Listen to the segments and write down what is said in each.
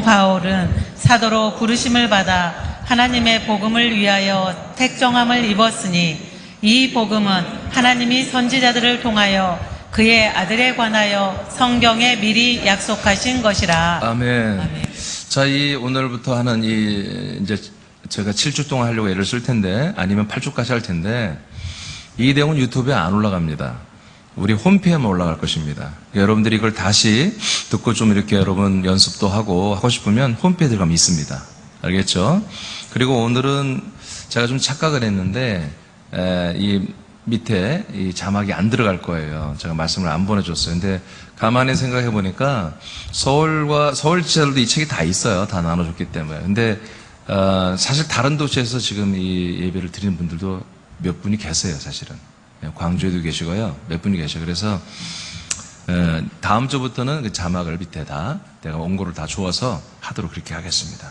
바울은 사도로 부르심을 받아 하나님의 복음을 위하여 택정함을 입었으니 이 복음은 하나님이 선지자들을 통하여 그의 아들에 관하여 성경에 미리 약속하신 것이라. 아멘. 아멘. 자, 오늘부터 하는 이제 제가 7주 동안 하려고 애를 쓸 텐데, 아니면 8주까지 할 텐데, 이 내용은 유튜브에 안 올라갑니다. 우리 홈페이지에만 올라갈 것입니다. 여러분들이 이걸 다시 듣고 좀 이렇게 여러분 연습도 하고 싶으면 홈페이지에 들어가면 있습니다. 알겠죠? 그리고 오늘은 제가 좀 착각을 했는데, 이 밑에 이 자막이 안 들어갈 거예요. 제가 말씀을 안 보내줬어요. 근데 가만히 생각해 보니까 서울 지자들도 이 책이 다 있어요. 다 나눠줬기 때문에. 근데 사실 다른 도시에서 지금 이 예배를 드리는 분들도 몇 분이 계세요. 사실은 광주에도 계시고요. 몇 분이 계셔요. 그래서 다음 주부터는 그 자막을 밑에다 내가 원고를 다 주어서 하도록 그렇게 하겠습니다.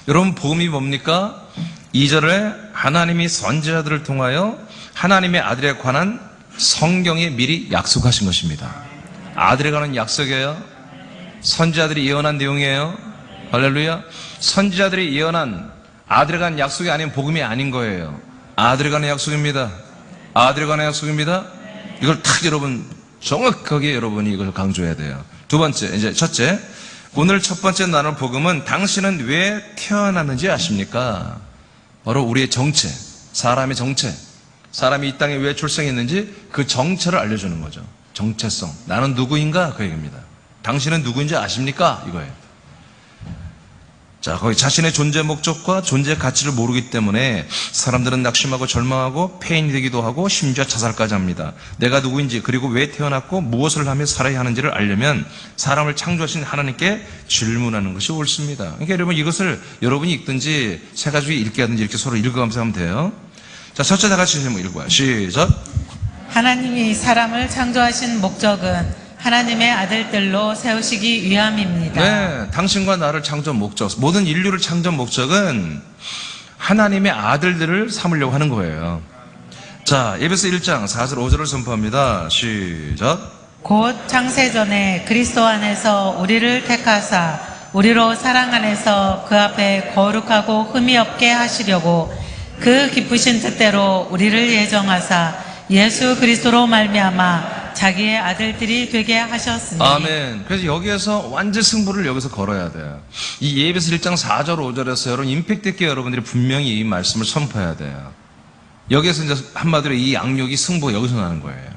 여러분, 복음이 뭡니까? 2절에 하나님이 선지자들을 통하여 하나님의 아들에 관한 성경에 미리 약속하신 것입니다. 아들에 관한 약속이에요. 선지자들이 예언한 내용이에요. 할렐루야. 선지자들이 예언한 아들에 관한 약속이 아닌 복음이 아닌 거예요. 아들에 관한 약속입니다. 아들에 관한 약속입니다. 이걸 딱 여러분 정확하게 여러분이 이걸 강조해야 돼요. 두 번째, 이제 첫째, 오늘 첫 번째 나눌 복음은 당신은 왜 태어났는지 아십니까? 바로 우리의 정체, 사람의 정체, 사람이 이 땅에 왜 출생했는지 그 정체를 알려주는 거죠. 정체성. 나는 누구인가? 그 얘기입니다. 당신은 누구인지 아십니까? 이거예요. 자, 거기 자신의 존재 목적과 존재 가치를 모르기 때문에 사람들은 낙심하고 절망하고 폐인이 되기도 하고 심지어 자살까지 합니다. 내가 누구인지, 그리고 왜 태어났고 무엇을 하며 살아야 하는지를 알려면 사람을 창조하신 하나님께 질문하는 것이 옳습니다. 그러니까 여러분, 이것을 여러분이 읽든지 세 가지 읽게 하든지 이렇게 서로 읽어가면서 하면 돼요. 자, 첫째 다 같이 한번 읽어요. 시작. 하나님이 사람을 창조하신 목적은 하나님의 아들들로 세우시기 위함입니다. 네, 당신과 나를 창조 목적, 모든 인류를 창조 목적은 하나님의 아들들을 삼으려고 하는 거예요. 자, 에베소 1장 4절 5절을 선포합니다. 시작. 곧 창세전에 그리스도 안에서 우리를 택하사 우리로 사랑 안에서 그 앞에 거룩하고 흠이 없게 하시려고 그 기쁘신 뜻대로 우리를 예정하사 예수 그리스도로 말미암아 자기의 아들들이 되게 하셨으니. 아멘. 그래서 여기에서 완전 승부를 여기서 걸어야 돼요. 이 에베소 1장 4절 5절에서 여러분 임팩트 있게 여러분들이 분명히 이 말씀을 선포해야 돼요. 여기에서 이제 한마디로 이 양육이 승부가 여기서 나는 거예요.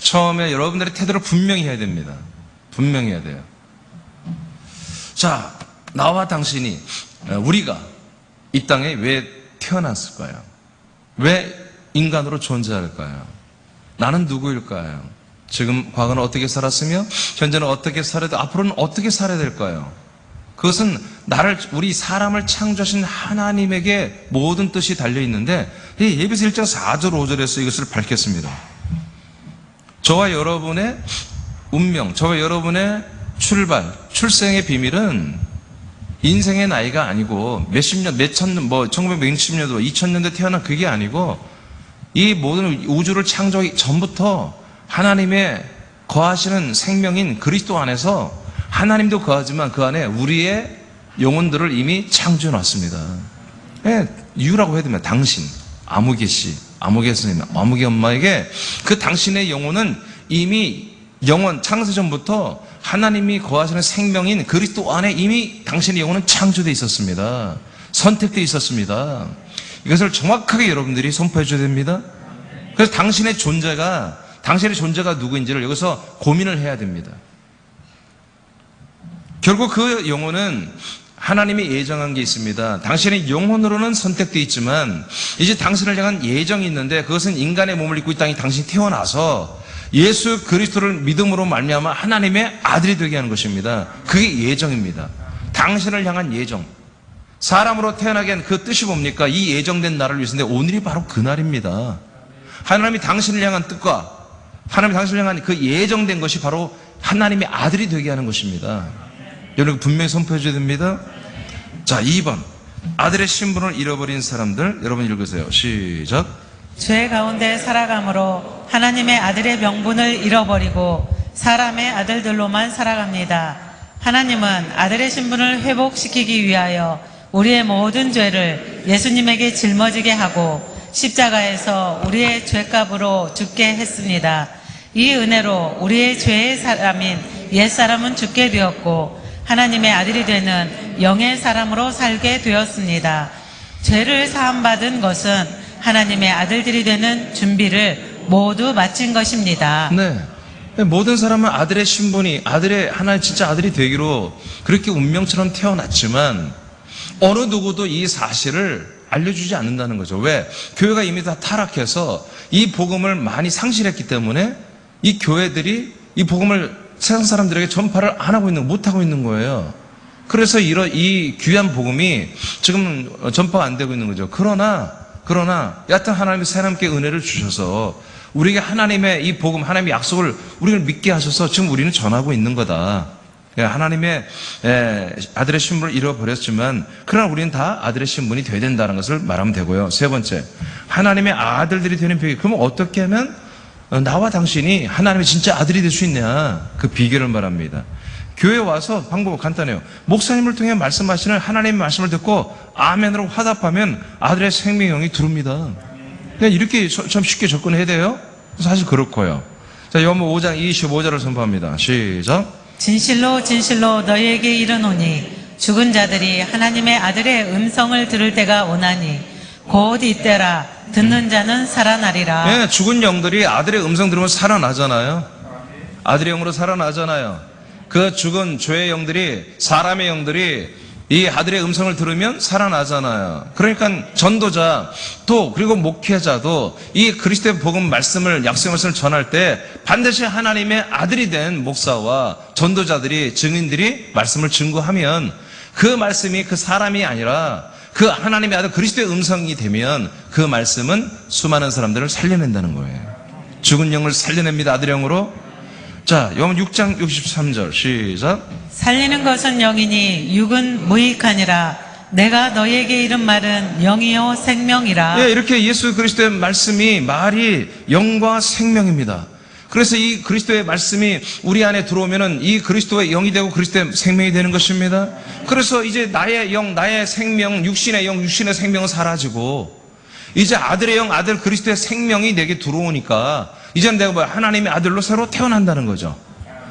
처음에 여러분들의 태도를 분명히 해야 됩니다. 분명히 해야 돼요. 자, 나와 당신이, 우리가 이 땅에 왜 태어났을까요? 왜 인간으로 존재할까요? 나는 누구일까요? 지금 과거는 어떻게 살았으며 현재는 어떻게 살아야 돼? 앞으로는 어떻게 살아야 될까요? 그것은 우리 사람을 창조하신 하나님에게 모든 뜻이 달려있는데 이 에베소 1장 4절 5절에서 이것을 밝혔습니다. 저와 여러분의 운명, 저와 여러분의 출생의 비밀은 인생의 나이가 아니고 몇십 년, 1960년도, 2000년대 태어난 그게 아니고 이 모든 우주를 창조하기 전부터 하나님의 거하시는 생명인 그리스도 안에서 하나님도 거하지만 그 안에 우리의 영혼들을 이미 창조해 놨습니다. 네, 유라고 해야 됩니다. 당신, 아무개 씨, 아무개 선생님, 아무개 엄마에게 그 당신의 영혼은 이미 창세 전부터 하나님이 거하시는 생명인 그리스도 안에 이미 당신의 영혼은 창조되어 있었습니다. 선택되어 있었습니다. 이것을 정확하게 여러분들이 선포해 줘야 됩니다. 그래서 당신의 존재가 누구인지를 여기서 고민을 해야 됩니다. 결국 그 영혼은 하나님이 예정한 게 있습니다. 당신의 영혼으로는 선택되어 있지만 이제 당신을 향한 예정이 있는데 그것은 인간의 몸을 입고 이 땅에 당신이 태어나서 예수 그리스도를 믿음으로 말미암아 하나님의 아들이 되게 하는 것입니다. 그게 예정입니다. 당신을 향한 예정. 사람으로 태어나게 한 그 뜻이 뭡니까? 이 예정된 날을 위해서인데 오늘이 바로 그 날입니다. 하나님이 당신을 향한 뜻과 하나님이 당신을 향한 그 예정된 것이 바로 하나님의 아들이 되게 하는 것입니다. 여러분 분명히 선포해 줘야 됩니다. 자, 2번. 아들의 신분을 잃어버린 사람들. 여러분 읽으세요. 시작. 죄 가운데 살아감으로 하나님의 아들의 명분을 잃어버리고 사람의 아들들로만 살아갑니다. 하나님은 아들의 신분을 회복시키기 위하여 우리의 모든 죄를 예수님에게 짊어지게 하고 십자가에서 우리의 죄값으로 죽게 했습니다. 이 은혜로 우리의 죄의 사람인 옛사람은 죽게 되었고 하나님의 아들이 되는 영의 사람으로 살게 되었습니다. 죄를 사함받은 것은 하나님의 아들들이 되는 준비를 모두 마친 것입니다. 네. 모든 사람은 아들의 신분이 하나의 진짜 아들이 되기로 그렇게 운명처럼 태어났지만 어느 누구도 이 사실을 알려주지 않는다는 거죠. 왜? 교회가 이미 다 타락해서 이 복음을 많이 상실했기 때문에 이 교회들이 이 복음을 세상 사람들에게 전파를 안 하고 못하고 있는 거예요. 그래서 이 귀한 복음이 지금 전파가 안 되고 있는 거죠. 그러나 여하튼 하나님이 사람께 은혜를 주셔서 우리에게 하나님의 이 복음, 하나님의 약속을 우리를 믿게 하셔서 지금 우리는 전하고 있는 거다. 하나님의 아들의 신분을 잃어버렸지만 그러나 우리는 다 아들의 신분이 되어야 된다는 것을 말하면 되고요. 세 번째, 하나님의 아들들이 되는 비결. 그러면 어떻게 하면 나와 당신이 하나님의 진짜 아들이 될 수 있냐, 그 비결을 말합니다. 교회 와서 방법은 간단해요. 목사님을 통해 말씀하시는 하나님의 말씀을 듣고 아멘으로 화답하면 아들의 생명이 들어옵니다. 그냥 이렇게 참 쉽게 접근해야 돼요. 사실 그렇고요. 자, 요한복음 5장 25절을 선포합니다. 시작. 진실로 진실로 너희에게 이르노니 죽은 자들이 하나님의 아들의 음성을 들을 때가 오나니 곧 이때라. 듣는 자는 살아나리라. 네, 죽은 영들이 아들의 음성 들으면 살아나잖아요. 아들의 영으로 살아나잖아요. 그 죽은 죄의 영들이, 사람의 영들이 이 아들의 음성을 들으면 살아나잖아요. 그러니까 전도자 또 그리고 목회자도 이 그리스도의 복음 말씀을, 약속의 말씀을 전할 때 반드시 하나님의 아들이 된 목사와 전도자들이, 증인들이 말씀을 증거하면 그 말씀이 그 사람이 아니라 그 하나님의 아들 그리스도의 음성이 되면 그 말씀은 수많은 사람들을 살려낸다는 거예요. 죽은 영을 살려냅니다. 아들의 영으로. 자, 요한 6장 63절 시작. 살리는 것은 영이니 육은 무익하니라. 내가 너희에게 이른 말은 영이요 생명이라. 예, 이렇게 예수 그리스도의 말이 영과 생명입니다. 그래서 이 그리스도의 말씀이 우리 안에 들어오면은 이 그리스도의 영이 되고 그리스도의 생명이 되는 것입니다. 그래서 이제 나의 영, 나의 생명, 육신의 영, 육신의 생명은 사라지고 이제 아들의 영, 아들 그리스도의 생명이 내게 들어오니까 이제는 내가 하나님의 아들로 새로 태어난다는 거죠.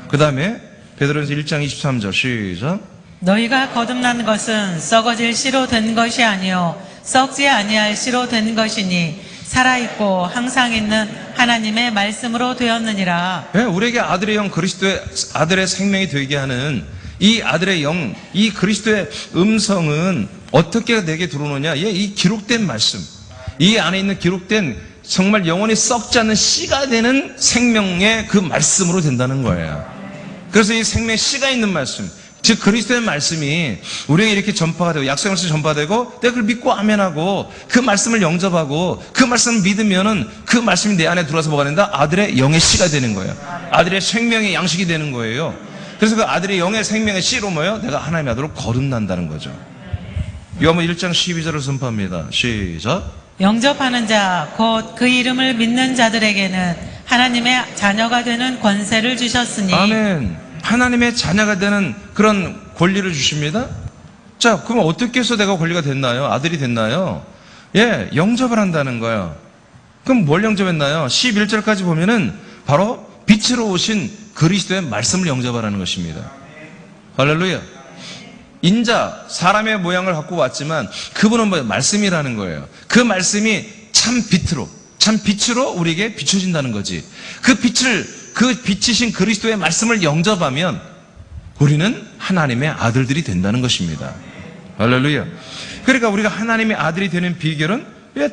그 다음에 베드로전서 1장 23절 시작. 너희가 거듭난 것은 썩어질 씨로 된 것이 아니요 썩지 아니할 씨로 된 것이니 살아있고 항상 있는 하나님의 말씀으로 되었느니라. 네, 우리에게 아들의 영, 그리스도의 아들의 생명이 되게 하는 이 아들의 영, 이 그리스도의 음성은 어떻게 내게 들어오느냐? 이 기록된 말씀, 이 안에 있는 기록된 정말 영원히 썩지 않는 씨가 되는 생명의 그 말씀으로 된다는 거예요. 그래서 이 생명의 씨가 있는 말씀, 즉 그리스도의 말씀이 우리에게 이렇게 전파가 되고 약속의 말씀이 전파되고 내가 그걸 믿고 아멘하고 그 말씀을 영접하고 그 말씀을 믿으면은 그 말씀이 내 안에 들어와서 뭐가 된다? 아들의 영의 씨가 되는 거예요. 아들의 생명의 양식이 되는 거예요. 그래서 그 아들의 영의 생명의 씨로 뭐예요? 내가 하나님의 아들로 거듭난다는 거죠. 요한복음 1장 12절을 선포합니다. 시작. 영접하는 자 곧 그 이름을 믿는 자들에게는 하나님의 자녀가 되는 권세를 주셨으니. 아멘. 하나님의 자녀가 되는 그런 권리를 주십니다. 자, 그럼 어떻게 해서 내가 권리가 됐나요? 아들이 됐나요? 예, 영접을 한다는 거예요. 그럼 뭘 영접했나요? 11절까지 보면은 바로 빛으로 오신 그리스도의 말씀을 영접하라는 것입니다. 할렐루야. 인자, 사람의 모양을 갖고 왔지만 그분은 뭐예요? 말씀이라는 거예요. 그 말씀이 참 빛으로 우리에게 비춰진다는 거지. 그 빛이신 그리스도의 말씀을 영접하면 우리는 하나님의 아들들이 된다는 것입니다. 할렐루야. 그러니까 우리가 하나님의 아들이 되는 비결은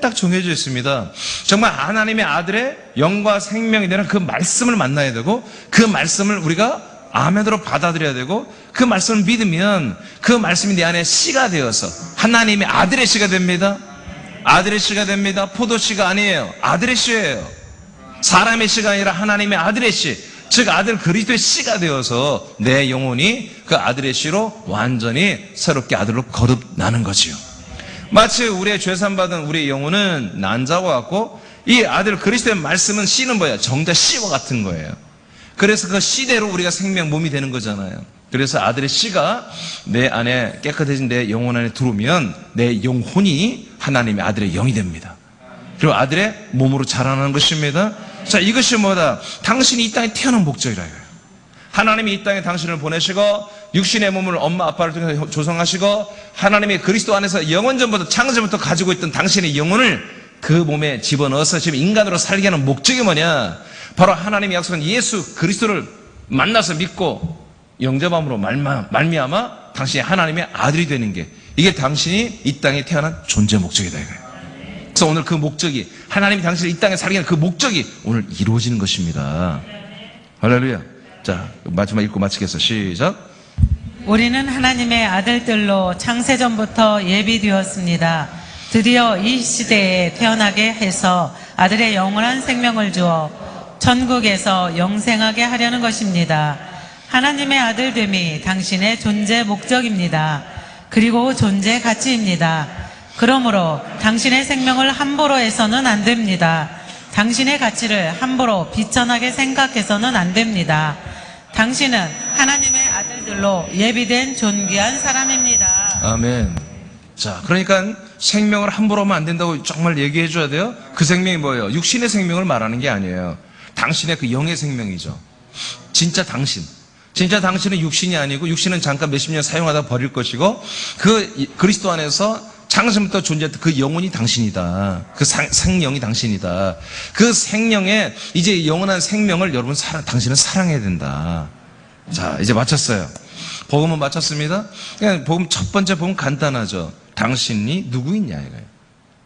딱 정해져 있습니다. 정말 하나님의 아들의 영과 생명이 되는 그 말씀을 만나야 되고 그 말씀을 우리가 아멘으로 받아들여야 되고 그 말씀을 믿으면 그 말씀이 내 안에 씨가 되어서 하나님의 아들의 씨가 됩니다. 아들의 씨가 됩니다. 포도씨가 아니에요. 아들의 씨예요. 사람의 씨가 아니라 하나님의 아들의 씨, 즉 아들 그리스도의 씨가 되어서 내 영혼이 그 아들의 씨로 완전히 새롭게 아들로 거듭나는 거지요. 마치 우리의 죄산받은 우리의 영혼은 난자와 같고 이 아들 그리스도의 말씀은 씨는 뭐예요? 정자 씨와 같은 거예요. 그래서 그 씨대로 우리가 생명 몸이 되는 거잖아요. 그래서 아들의 씨가 내 안에 깨끗해진 내 영혼 안에 들어오면 내 영혼이 하나님의 아들의 영이 됩니다. 그리고 아들의 몸으로 자라나는 것입니다. 자, 이것이 뭐다? 당신이 이 땅에 태어난 목적이라 이거예요. 하나님이 이 땅에 당신을 보내시고 육신의 몸을 엄마 아빠를 통해서 조성하시고 하나님이 그리스도 안에서 영원전부터 창세전부터 가지고 있던 당신의 영혼을 그 몸에 집어넣어서 지금 인간으로 살게 하는 목적이 뭐냐? 바로 하나님이 약속한 예수 그리스도를 만나서 믿고 영접함으로 말미암아 당신이 하나님의 아들이 되는 게, 이게 당신이 이 땅에 태어난 존재 목적이다 이거예요. 그래서 오늘 그 목적이, 하나님이 당신을 이 땅에 살게 하는 그 목적이 오늘 이루어지는 것입니다. 할렐루야. 자, 마지막 읽고 마치겠습니다. 시작. 우리는 하나님의 아들들로 창세전부터 예비되었습니다. 드디어 이 시대에 태어나게 해서 아들의 영원한 생명을 주어 천국에서 영생하게 하려는 것입니다. 하나님의 아들됨이 당신의 존재 목적입니다. 그리고 존재 가치입니다. 그러므로 당신의 생명을 함부로 해서는 안 됩니다. 당신의 가치를 함부로 비천하게 생각해서는 안 됩니다. 당신은 하나님의 아들들로 예비된 존귀한 사람입니다. 아멘. 자, 그러니까 생명을 함부로 하면 안 된다고 정말 얘기해 줘야 돼요. 그 생명이 뭐예요? 육신의 생명을 말하는 게 아니에요. 당신의 그 영의 생명이죠. 진짜 당신. 진짜 당신은 육신이 아니고, 육신은 잠깐 몇십 년 사용하다 버릴 것이고, 그 그리스도 안에서 창세부터 존재했던 그 영혼이 당신이다. 그 생명이 당신이다. 그 생명에 이제 영원한 생명을 여러분 당신은 사랑해야 된다. 자, 이제 마쳤어요. 복음은 마쳤습니다. 그냥 복음 첫 번째 복음 간단하죠. 당신이 누구이냐 이거예요.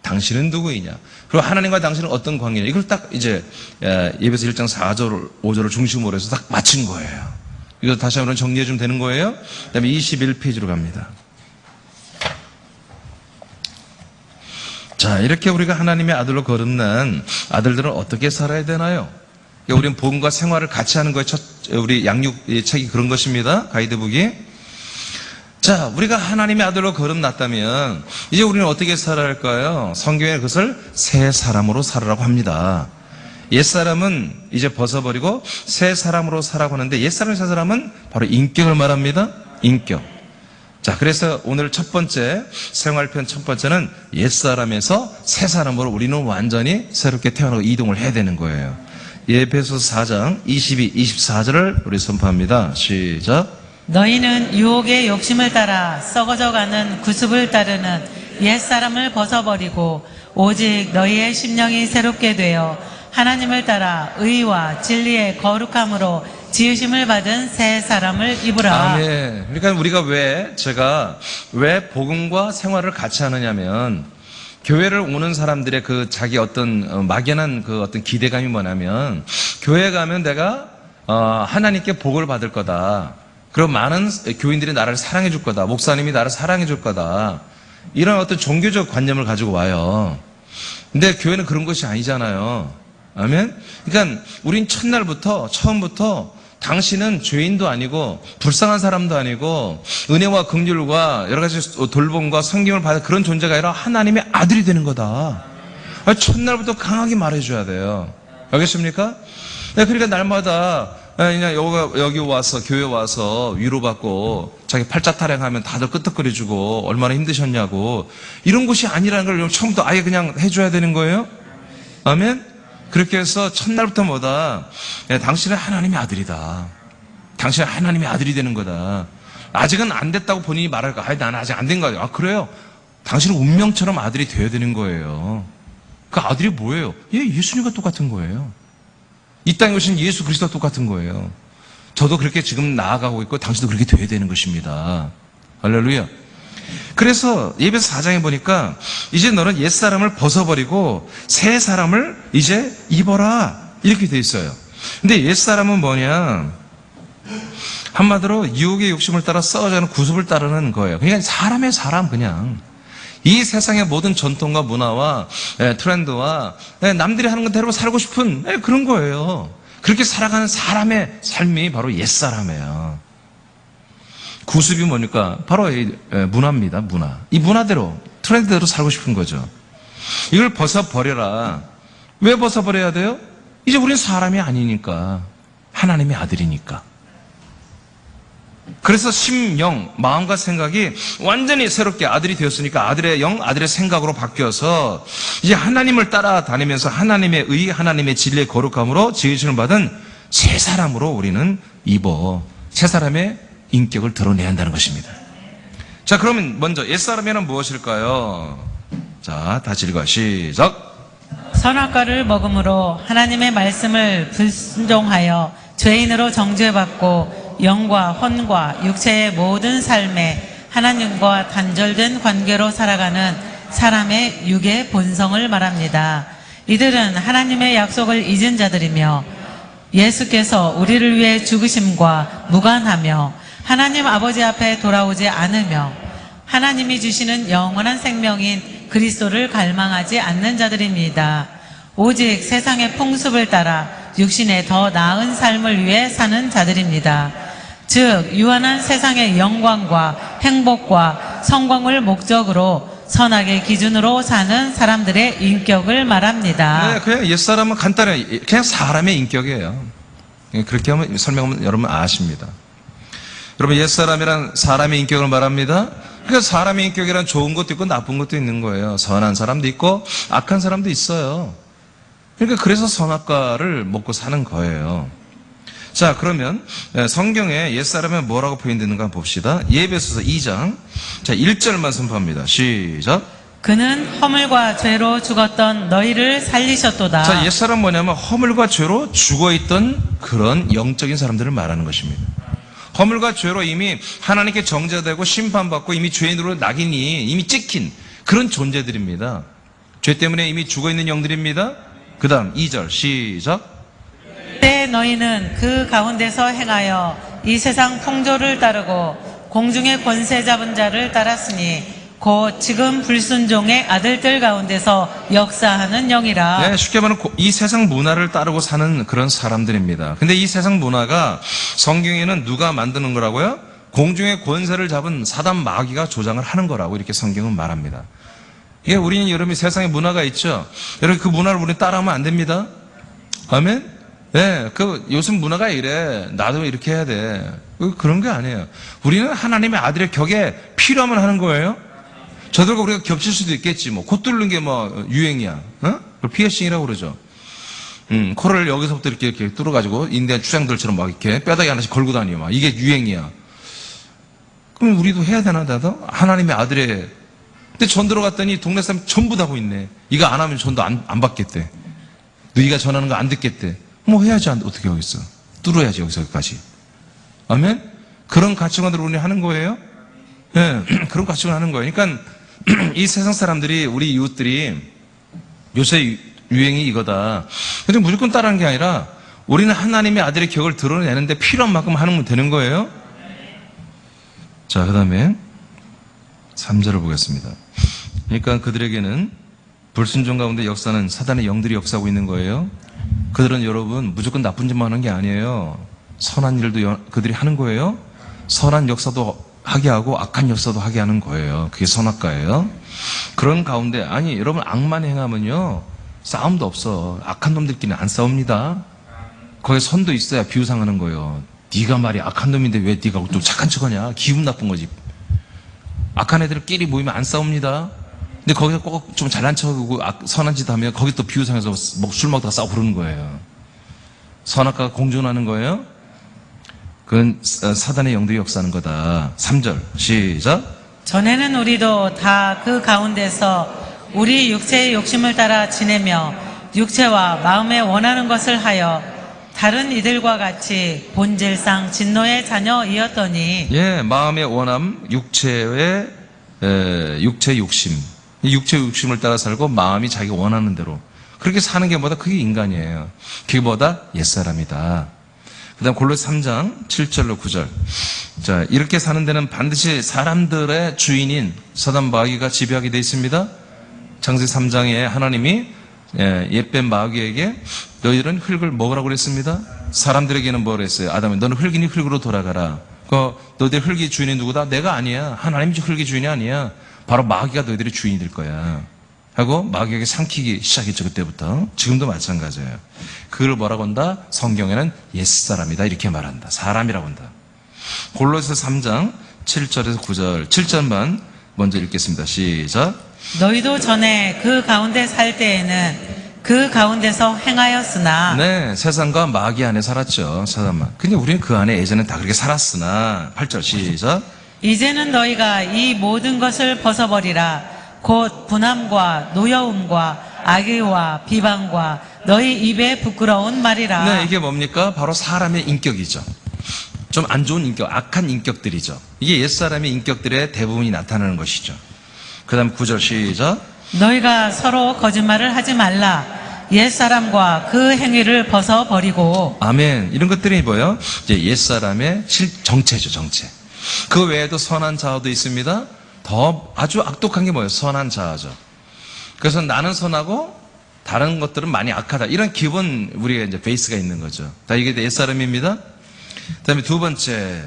당신은 누구이냐. 그리고 하나님과 당신은 어떤 관계냐. 이걸 딱 이제 예배서 1장 4절 5절을 중심으로 해서 딱 맞춘 거예요. 이거 다시 한번 정리해 주면 되는 거예요. 그 다음에 21페이지로 갑니다. 자, 이렇게 우리가 하나님의 아들로 거듭난 아들들은 어떻게 살아야 되나요? 우리는 복음과 생활을 같이 하는 거예요. 우리 양육 책이 그런 것입니다. 가이드북이. 자, 우리가 하나님의 아들로 거듭났다면 이제 우리는 어떻게 살아야 할까요? 성경에 그것을 새 사람으로 살아라고 합니다. 옛사람은 이제 벗어버리고 새 사람으로 살아가고 하는데, 옛사람 새 사람은 바로 인격을 말합니다. 인격. 자, 그래서 오늘 첫 번째 생활편 첫 번째는 옛사람에서 새 사람으로 우리는 완전히 새롭게 태어나고 이동을 해야 되는 거예요. 에베소서 4장 22, 24절을 우리 선포합니다. 시작. 너희는 유혹의 욕심을 따라 썩어져가는 구습을 따르는 옛사람을 벗어버리고 오직 너희의 심령이 새롭게 되어 하나님을 따라 의와 진리의 거룩함으로 지으심을 받은 새 사람을 입으라. 아멘. 그러니까 우리가 제가 왜 복음과 생활을 같이 하느냐면, 교회를 오는 사람들의 그 자기 어떤 막연한 그 어떤 기대감이 뭐냐면, 교회 가면 내가 하나님께 복을 받을 거다. 그리고 많은 교인들이 나를 사랑해 줄 거다. 목사님이 나를 사랑해 줄 거다. 이런 어떤 종교적 관념을 가지고 와요. 근데 교회는 그런 것이 아니잖아요. 아멘? 그러니까 우린 처음부터 당신은 죄인도 아니고 불쌍한 사람도 아니고 은혜와 긍휼과 여러 가지 돌봄과 섬김을 받은 그런 존재가 아니라 하나님의 아들이 되는 거다. 첫날부터 강하게 말해줘야 돼요. 알겠습니까? 그러니까 날마다 그냥 여기 와서 교회 와서 위로받고 자기 팔자 타령하면 다들 끄떡거려주고 얼마나 힘드셨냐고, 이런 것이 아니라는 걸 처음부터 아예 그냥 해줘야 되는 거예요. 아멘? 그렇게 해서 첫날부터 뭐다? 당신은 하나님의 아들이다. 당신은 하나님의 아들이 되는 거다. 아직은 안 됐다고 본인이 말할까? 나는 아직 안 된 거야. 그래요? 당신은 운명처럼 아들이 되어야 되는 거예요. 그 아들이 뭐예요? 예수님과 똑같은 거예요. 이 땅에 오신 예수 그리스도와 똑같은 거예요. 저도 그렇게 지금 나아가고 있고 당신도 그렇게 되어야 되는 것입니다. 할렐루야. 그래서 예배서 4장에 보니까 이제 너는 옛사람을 벗어버리고 새 사람을 이제 입어라, 이렇게 돼 있어요. 근데 옛사람은 뭐냐? 한마디로 유혹의 욕심을 따라 썩어가는 구습을 따르는 거예요. 그냥 사람의 사람, 그냥 이 세상의 모든 전통과 문화와 트렌드와 남들이 하는 건 대로 살고 싶은 그런 거예요. 그렇게 살아가는 사람의 삶이 바로 옛사람이에요. 구습이 뭡니까? 바로 이 문화입니다. 문화. 이 문화대로, 트렌드대로 살고 싶은 거죠. 이걸 벗어버려라. 왜 벗어버려야 돼요? 이제 우린 사람이 아니니까. 하나님의 아들이니까. 그래서 심령, 마음과 생각이 완전히 새롭게 아들이 되었으니까 아들의 영, 아들의 생각으로 바뀌어서 이제 하나님을 따라다니면서 하나님의 의, 하나님의 진리의 거룩함으로 지으심을 받은 새 사람으로 우리는 새 사람의 인격을 드러내야 한다는 것입니다. 자, 그러면 먼저 옛사람에는 무엇일까요? 자, 다시 읽어. 시작. 선악과를 먹음으로 하나님의 말씀을 불순종하여 죄인으로 정죄받고 영과 혼과 육체의 모든 삶에 하나님과 단절된 관계로 살아가는 사람의 육의 본성을 말합니다. 이들은 하나님의 약속을 잊은 자들이며 예수께서 우리를 위해 죽으심과 무관하며 하나님 아버지 앞에 돌아오지 않으며 하나님이 주시는 영원한 생명인 그리스도를 갈망하지 않는 자들입니다. 오직 세상의 풍습을 따라 육신의 더 나은 삶을 위해 사는 자들입니다. 즉 유한한 세상의 영광과 행복과 성공을 목적으로 선악의 기준으로 사는 사람들의 인격을 말합니다. 네, 그냥 옛사람은 간단해. 그냥 사람의 인격이에요. 그렇게 하면 설명하면 여러분 아십니다. 여러분 옛사람이란 사람의 인격을 말합니다. 그러니까 사람의 인격이란 좋은 것도 있고 나쁜 것도 있는 거예요. 선한 사람도 있고 악한 사람도 있어요. 그러니까 그래서 선악과를 먹고 사는 거예요. 자, 그러면 성경에 옛사람은 뭐라고 표현되는가 봅시다. 에베소서 2장 자 1절만 선포합니다. 시작. 그는 허물과 죄로 죽었던 너희를 살리셨도다. 자, 옛사람 뭐냐면 허물과 죄로 죽어있던 그런 영적인 사람들을 말하는 것입니다. 허물과 죄로 이미 하나님께 정죄되고 심판받고 이미 죄인으로 낙인이 이미 찍힌 그런 존재들입니다. 죄 때문에 이미 죽어있는 영들입니다. 그 다음 2절 시작. 그때 너희는 그 가운데서 행하여 이 세상 풍조를 따르고 공중의 권세 잡은 자를 따랐으니 곧 지금 불순종의 아들들 가운데서 역사하는 영이라. 네, 쉽게 말하면 이 세상 문화를 따르고 사는 그런 사람들입니다. 근데 이 세상 문화가 성경에는 누가 만드는 거라고요? 공중의 권세를 잡은 사단 마귀가 조장을 하는 거라고 이렇게 성경은 말합니다. 예, 우리는 여러분이 세상에 문화가 있죠. 여러분 그 문화를 우리는 따라하면 안 됩니다. 아멘? 네, 요즘 문화가 이래. 나도 이렇게 해야 돼. 그런 게 아니에요. 우리는 하나님의 아들의 격에 필요하면 하는 거예요. 저들과 우리가 겹칠 수도 있겠지. 코 뚫는 게 유행이야. 그걸 피어싱이라고 그러죠. 코를 여기서부터 이렇게 뚫어가지고 인디안 추장들처럼 막 이렇게 뼈다귀 하나씩 걸고 다녀. 이게 유행이야. 그럼 우리도 해야 되나, 나도? 하나님의 아들의. 근데 전 들어갔더니 동네 사람 전부 다 하고 있네. 이거 안 하면 전도 안 받겠대. 너희가 전하는 거 안 듣겠대. 해야지, 어떻게 하겠어. 뚫어야지, 여기서까지. 아멘? 그런 가치관으로 우리 하는 거예요? 예, 네, 그런 가치관을 하는 거예요. 그러니까, 이 세상 사람들이, 우리 이웃들이 요새 유행이 이거다. 근데 무조건 따라하는 게 아니라, 우리는 하나님의 아들의 격을 드러내는데 필요한 만큼 하면 되는 거예요? 자, 그 다음에, 3절을 보겠습니다. 그러니까 그들에게는 불순종 가운데 역사는 사단의 영들이 역사하고 있는 거예요. 그들은 여러분 무조건 나쁜 짓만 하는 게 아니에요. 선한 일도 그들이 하는 거예요. 선한 역사도 하게 하고 악한 역사도 하게 하는 거예요. 그게 선악과예요. 그런 가운데 여러분 악만 행하면요 싸움도 없어. 악한 놈들끼리는 안 싸웁니다. 거기에 선도 있어야 비우상하는 거예요. 네가 말이야 악한 놈인데 왜 네가 또 착한 척하냐. 기분 나쁜 거지. 악한 애들끼리 모이면 안 싸웁니다. 근데 거기서 꼭 좀 잘난 척하고 선한 짓 하면 거기 또 비우상해서 술 먹다가 싸우고 그러는 거예요. 선악과가 공존하는 거예요. 그건 사단의 영들이 역사하는 거다. 3절 시작. 전에는 우리도 다 그 가운데서 우리 육체의 욕심을 따라 지내며 육체와 마음에 원하는 것을 하여 다른 이들과 같이 본질상 진노의 자녀이었더니 예, 마음의 원함, 육체 욕심. 육체 욕심을 따라 살고 마음이 자기가 원하는 대로 그렇게 사는 게 뭐다? 그게 인간이에요. 그게 뭐다? 옛사람이다. 그 다음 골로새 3장 7절로 9절. 자, 이렇게 사는 데는 반드시 사람들의 주인인 사단 마귀가 지배하게 되어 있습니다. 창세기 3장에 하나님이 옛뱀 마귀에게 너희들은 흙을 먹으라고 그랬습니다. 사람들에게는 뭐라 했어요? 아담이 너는 흙이니 흙으로 돌아가라. 너희들 흙의 주인이 누구다? 내가 아니야. 하나님이 흙의 주인이 아니야. 바로 마귀가 너희들의 주인이 될 거야. 하고 마귀에게 삼키기 시작했죠. 그때부터. 지금도 마찬가지예요. 그걸 뭐라고 한다? 성경에는 옛사람이다 이렇게 말한다. 사람이라고 한다. 골로새서 3장 7절에서 9절 7절만 먼저 읽겠습니다. 시작. 너희도 전에 그 가운데 살 때에는 그 가운데서 행하였으나 네, 세상과 마귀 안에 살았죠. 세상만. 근데 우리는 그 안에 예전엔 다 그렇게 살았으나 8절 시작. 이제는 너희가 이 모든 것을 벗어버리라. 곧 분함과 노여움과 악의와 비방과 너희 입에 부끄러운 말이라. 네, 이게 뭡니까? 바로 사람의 인격이죠. 좀 안 좋은 인격, 악한 인격들이죠. 이게 옛사람의 인격들의 대부분이 나타나는 것이죠. 그 다음 9절 시작. 너희가 서로 거짓말을 하지 말라. 옛사람과 그 행위를 벗어버리고. 아멘. 이런 것들이 뭐예요? 이제 옛사람의 정체죠, 정체. 그 외에도 선한 자아도 있습니다. 더 아주 악독한 게 뭐예요? 선한 자아죠. 그래서 나는 선하고 다른 것들은 많이 악하다. 이런 기본 우리가 이제 베이스가 있는 거죠. 다 이게 옛사람입니다. 그 다음에 두 번째.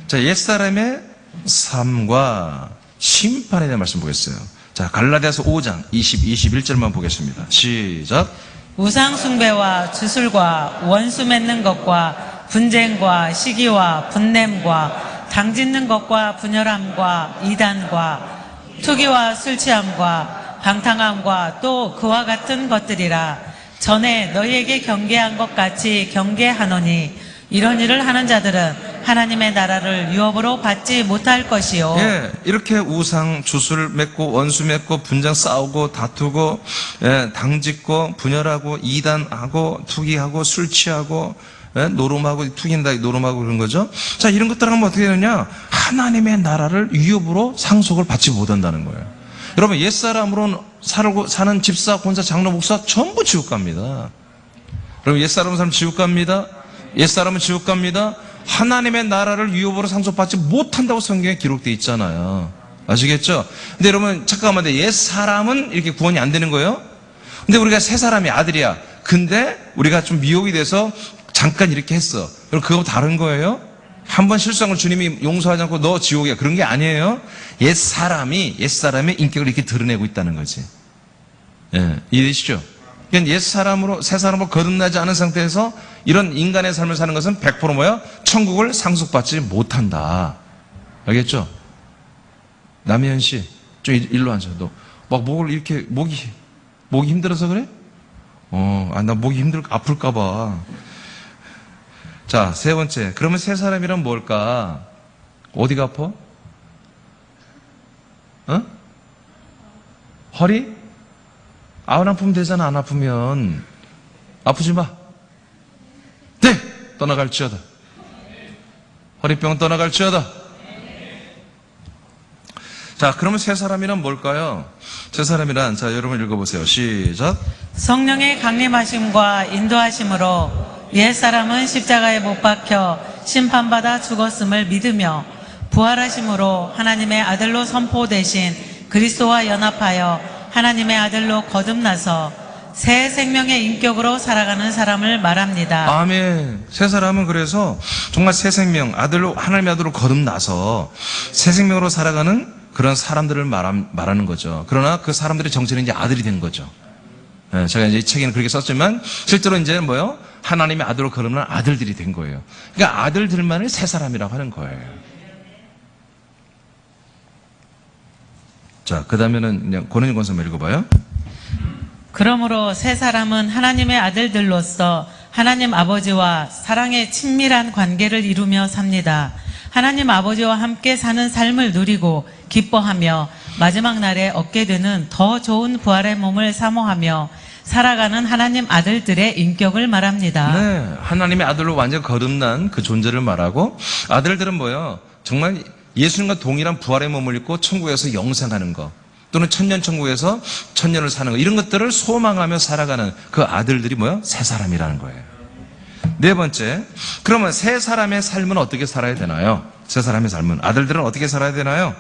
자, 옛사람의 삶과 심판에 대한 말씀 보겠어요. 자, 갈라디아서 5장 21절만 보겠습니다. 시작. 우상 숭배와 주술과 원수 맺는 것과 분쟁과 시기와 분냄과 당짓는 것과 분열함과 이단과 투기와 술 취함과 방탕함과 또 그와 같은 것들이라. 전에 너희에게 경계한 것 같이 경계하노니 이런 일을 하는 자들은 하나님의 나라를 유업으로 받지 못할 것이요. 예, 이렇게 우상, 주술 맺고 원수 맺고 분쟁 싸우고 다투고 예, 당짓고 분열하고 이단하고 투기하고 술 취하고 예, 노름하고 투기한다 노름하고 그런 거죠. 자, 이런 것들 하면 어떻게 되느냐? 하나님의 나라를 유업으로 상속을 받지 못한다는 거예요. 여러분, 옛사람으로 사는 집사, 권사, 장로, 목사 전부 지옥 갑니다. 여러분, 옛사람은 사람 지옥 갑니다. 옛사람은 지옥 갑니다. 하나님의 나라를 유업으로 상속받지 못한다고 성경에 기록되어 있잖아요. 아시겠죠? 근데 여러분, 잠깐만, 옛사람은 이렇게 구원이 안 되는 거예요? 근데 우리가 새 사람이 아들이야. 근데 우리가 좀 미혹이 돼서 잠깐 이렇게 했어. 그럼 그거 다른 거예요? 한 번 실수한 걸 주님이 용서하지 않고 너 지옥이야. 그런 게 아니에요. 옛사람의 인격을 이렇게 드러내고 있다는 거지. 예, 이해되시죠? 그러니까 옛사람으로, 새사람으로 거듭나지 않은 상태에서 이런 인간의 삶을 사는 것은 100% 뭐야? 천국을 상속받지 못한다. 알겠죠? 남혜연 씨, 좀 일로 앉아. 너 막 목을 이렇게, 목이 힘들어서 그래? 나 목이 아플까봐. 자, 세 번째. 그러면 새 사람이란 뭘까? 어디가 아파? 허리? 안 아프면 되잖아. 안 아프면. 아프지 마. 네! 떠나갈지어다. 허리병은 떠나갈지어다. 자, 그러면 새 사람이란 뭘까요? 새 사람이란, 자, 여러분 읽어보세요. 시작. 성령의 강림하심과 인도하심으로 옛사람은 십자가에 못 박혀 심판받아 죽었음을 믿으며 부활하심으로 하나님의 아들로 선포되신 그리스도와 연합하여 하나님의 아들로 거듭나서 새 생명의 인격으로 살아가는 사람을 말합니다. 아멘. 새 사람은 그래서 정말 새 생명, 하나님의 아들로 거듭나서 새 생명으로 살아가는 그런 사람들을 말하는 거죠. 그러나 그 사람들의 정체는 이제 아들이 된 거죠. 예, 제가 이제 이 책에는 그렇게 썼지만 실제로 이제 뭐요? 하나님의 아들로 거듭난 아들들이 된 거예요. 그러니까 아들들만을 새 사람이라고 하는 거예요. 자, 그 다음에는 그냥 권은희 권사 한번 읽어봐요. 그러므로 새 사람은 하나님의 아들들로서 하나님 아버지와 사랑의 친밀한 관계를 이루며 삽니다. 하나님 아버지와 함께 사는 삶을 누리고 기뻐하며 마지막 날에 얻게 되는 더 좋은 부활의 몸을 사모하며 살아가는 하나님 아들들의 인격을 말합니다. 네, 하나님의 아들로 완전 거듭난 그 존재를 말하고 아들들은 뭐예요? 정말 예수님과 동일한 부활의 몸을 입고 천국에서 영생하는 것 또는 천년천국에서 천년을 사는 것 이런 것들을 소망하며 살아가는 그 아들들이 뭐예요? 새 사람이라는 거예요. 네 번째, 그러면 새 사람의 삶은 어떻게 살아야 되나요? 새 사람의 삶은 아들들은 어떻게 살아야 되나요?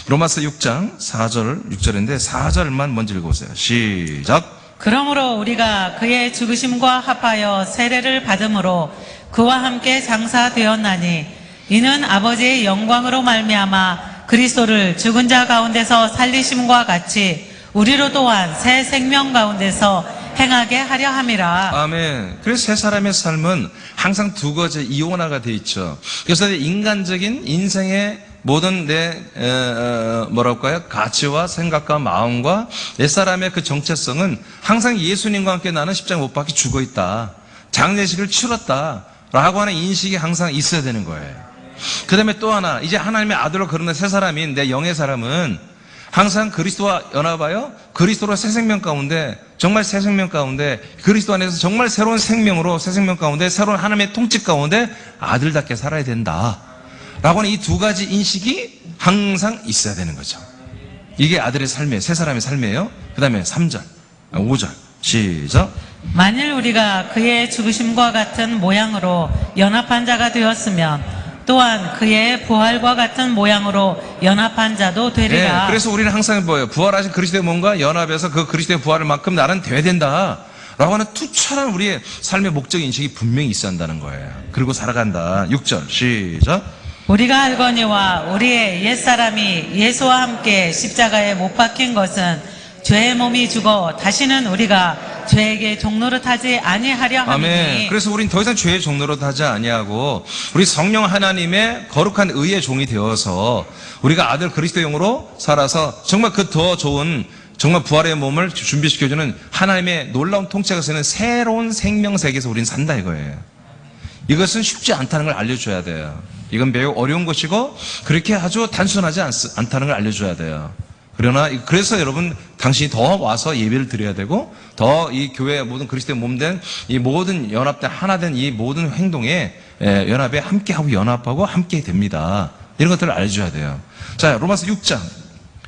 로마서 6장 6절인데 4절만 먼저 읽어보세요. 시작. 그러므로 우리가 그의 죽으심과 합하여 세례를 받음으로 그와 함께 장사되었나니 이는 아버지의 영광으로 말미암아 그리스도를 죽은 자 가운데서 살리심과 같이 우리로 또한 새 생명 가운데서 행하게 하려 함이라. 아멘. 그래서 세 사람의 삶은 항상 두 가지 이원화가 돼 있죠. 그래서 인간적인 인생의 모든 내 뭐랄까요? 가치와 생각과 마음과 내 사람의 그 정체성은 항상 예수님과 함께 나는 십자가 못 박혀 죽어 있다. 장례식을 치렀다라고 하는 인식이 항상 있어야 되는 거예요. 그 다음에 또 하나, 이제 하나님의 아들로 거듭난 새 사람인 내 영의 사람은 항상 그리스도와 연합하여 그리스도로 새 생명 가운데, 정말 새 생명 가운데, 그리스도 안에서 정말 새로운 생명으로 새 생명 가운데, 새로운 하나님의 통치 가운데 아들답게 살아야 된다 라고 하는 이 두 가지 인식이 항상 있어야 되는 거죠. 이게 아들의 삶이에요. 새 사람의 삶이에요. 그 다음에 3절, 5절 시작. 만일 우리가 그의 죽으심과 같은 모양으로 연합한 자가 되었으면 또한 그의 부활과 같은 모양으로 연합한 자도 되리라. 네, 그래서 우리는 항상 뭐예요? 부활하신 그리스도의 몸과 연합해서 그 그리스도의 부활을 만큼 나는 돼야 된다 라고 하는 투철한 우리의 삶의 목적 인식이 분명히 있어야 한다는 거예요. 그리고 살아간다. 6절 시작. 우리가 알거니와 우리의 옛사람이 예수와 함께 십자가에 못 박힌 것은 죄의 몸이 죽어 다시는 우리가 죄에게 종노릇하지 아니하려 함이니. 아멘. 그래서 우린 더 이상 죄의 종노릇하지 아니하고 우리 성령 하나님의 거룩한 의의 종이 되어서 우리가 아들 그리스도의 영으로 살아서 정말 그 더 좋은 정말 부활의 몸을 준비시켜주는 하나님의 놀라운 통치가 서는 새로운 생명 세계에서 우린 산다 이거예요. 이것은 쉽지 않다는 걸 알려줘야 돼요. 이건 매우 어려운 것이고 그렇게 아주 단순하지 않다는 걸 알려줘야 돼요. 그러나 그래서 여러분 당신이 더 와서 예배를 드려야 되고 더 이 교회 모든 그리스도의 몸된 이 모든 연합된 하나된 이 모든 행동에 연합에 함께하고 연합하고 함께 됩니다. 이런 것들을 알려줘야 돼요. 자, 로마서 6장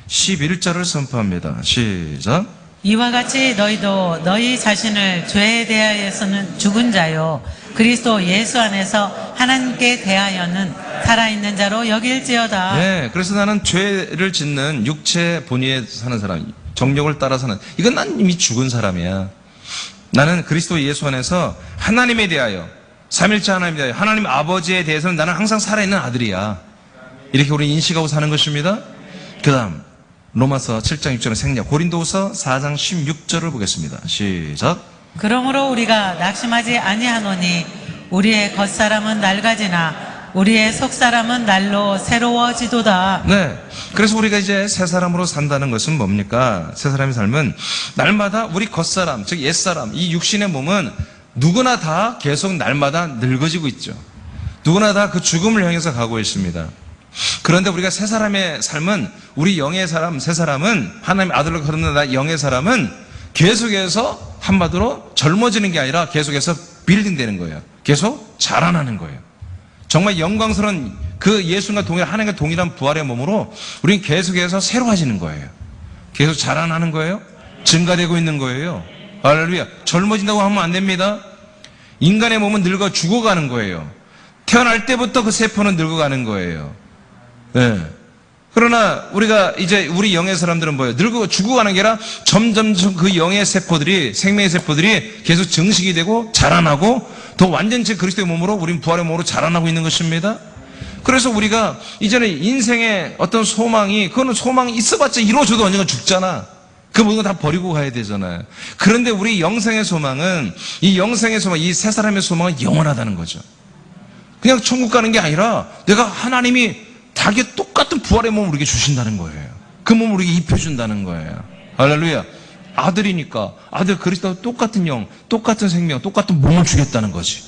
11절을 선포합니다. 시작. 이와 같이 너희도 너희 자신을 죄에 대하여서는 죽은 자요 그리스도 예수 안에서 하나님께 대하여는 살아있는 자로 여길지어다. 네, 그래서 나는 죄를 짓는 육체 본위에 사는 사람, 정욕을 따라 사는, 이건 난 이미 죽은 사람이야. 나는 그리스도 예수 안에서 하나님에 대하여, 삼일째 하나님에 대하여, 하나님 아버지에 대해서는 나는 항상 살아있는 아들이야. 이렇게 우리 인식하고 사는 것입니다. 그 다음 로마서 7장 6절의 생략, 고린도후서 4장 16절을 보겠습니다. 시작. 그러므로 우리가 낙심하지 아니하노니 우리의 겉사람은 낡아지나 우리의 속사람은 날로 새로워지도다. 네. 그래서 우리가 이제 새 사람으로 산다는 것은 뭡니까? 새 사람의 삶은 날마다 우리 겉사람, 즉 옛사람, 이 육신의 몸은 누구나 다 계속 날마다 늙어지고 있죠. 누구나 다 그 죽음을 향해서 가고 있습니다. 그런데 우리가 새 사람의 삶은 우리 영의 사람, 새 사람은 하나님 아들로 거듭난 나 영의 사람은 계속해서 한마디로 젊어지는 게 아니라 계속해서 빌딩되는 거예요. 계속 자라나는 거예요. 정말 영광스러운 그 예수님과 동일한 하나님과 동일한 부활의 몸으로 우리는 계속해서 새로워지는 거예요. 계속 자라나는 거예요. 증가되고 있는 거예요. 할렐루야. 젊어진다고 하면 안 됩니다. 인간의 몸은 늙어 죽어가는 거예요. 태어날 때부터 그 세포는 늙어가는 거예요. 네. 그러나 우리가 이제 우리 영의 사람들은 뭐예요? 늙어 죽어가는 게 아니라 점점 그 영의 세포들이, 생명의 세포들이 계속 증식이 되고 자라나고 더 완전체 그리스도의 몸으로 우리는 부활의 몸으로 자라나고 있는 것입니다. 그래서 우리가 이제는 인생의 어떤 소망이, 그거는 소망이 있어봤자 이루어져도 언젠가 죽잖아. 그 모든 거 다 버리고 가야 되잖아요. 그런데 우리 영생의 소망은, 이 영생의 소망, 이 세 사람의 소망은 영원하다는 거죠. 그냥 천국 가는 게 아니라 내가 하나님이 자기 똑같은 부활의 몸을 우리에게 주신다는 거예요. 그 몸을 우리에게 입혀준다는 거예요. 할렐루야. 아들이니까 아들 그리스도와 똑같은 영, 똑같은 생명, 똑같은 몸을 주겠다는 거지.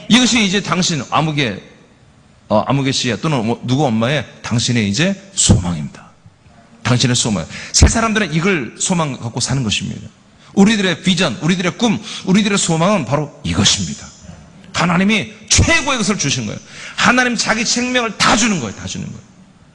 이것이 이제 당신 아무개 씨야 또는 누구 엄마의 당신의 이제 소망입니다. 당신의 소망. 새 사람들은 이걸 소망 갖고 사는 것입니다. 우리들의 비전, 우리들의 꿈, 우리들의 소망은 바로 이것입니다. 하나님이 최고의 것을 주신 거예요. 하나님 자기 생명을 다 주는 거예요. 다 주는 거예요.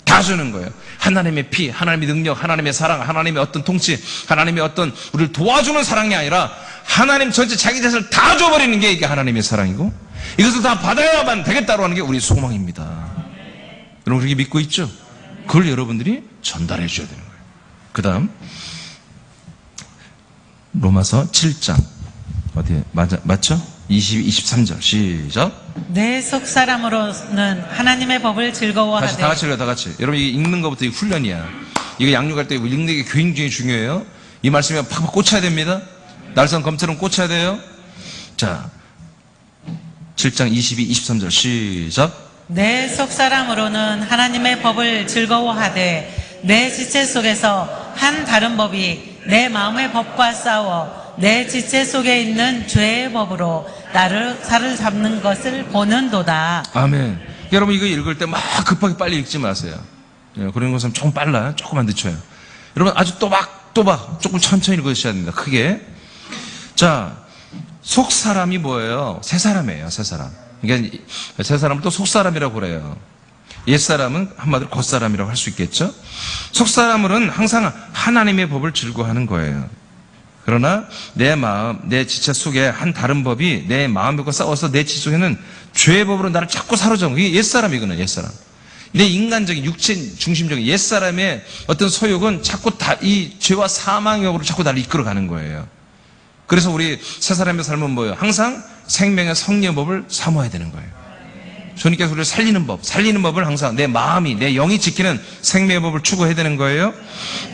다 주는 거예요. 하나님의 피, 하나님의 능력, 하나님의 사랑, 하나님의 어떤 통치, 하나님의 어떤 우리를 도와주는 사랑이 아니라 하나님 전체 자기 자신을 다 줘버리는 게 이게 하나님의 사랑이고 이것을 다 받아야만 되겠다고 하는 게 우리의 소망입니다. 여러분 그렇게 믿고 있죠? 그걸 여러분들이 전달해 줘야 되는 거예요. 그 다음 로마서 7장 어디에 맞죠? 23절 시작. 내 속사람으로는 하나님의 법을 즐거워하되. 다시 다 같이 읽어요. 다 같이. 여러분 이게 읽는 것부터 이게 훈련이야. 이거 양육할 때 읽는 게 굉장히 중요해요. 이 말씀에 팍팍 꽂혀야 됩니다. 날선 검처럼 꽂혀야 돼요. 자, 7장 22, 23절 시작. 내 속사람으로는 하나님의 법을 즐거워하되 내 지체 속에서 한 다른 법이 내 마음의 법과 싸워 내 지체 속에 있는 죄의 법으로 나를 사로잡는 것을 보는도다. 아멘. 여러분 이거 읽을 때 막 급하게 빨리 읽지 마세요. 그런 것은 조금 빨라요. 조금만 늦춰요. 여러분 아주 또박 조금 천천히 읽으셔야 됩니다. 크게. 자, 속 사람이 뭐예요? 새 사람이에요. 새 사람. 그러니까 새 사람을 또 속 사람이라고 그래요. 옛 사람은 한마디로 겉 사람이라고 할 수 있겠죠. 속 사람은 항상 하나님의 법을 즐거워하는 거예요. 그러나 내 마음, 내 지체 속에 한 다른 법이 내 마음과 싸워서 내 지체 속에는 죄의 법으로 나를 자꾸 사로잡는 게 옛사람이거든요. 옛사람. 내 인간적인 육체 중심적인 옛사람의 어떤 소욕은 자꾸 이 죄와 사망의 법으로 자꾸 나를 이끌어가는 거예요. 그래서 우리 새 사람의 삶은 뭐예요? 항상 생명의 성령의 법을 사모해야 되는 거예요. 주님께서 우리를 살리는 법을 항상 내 마음이, 내 영이 지키는 생명의 법을 추구해야 되는 거예요.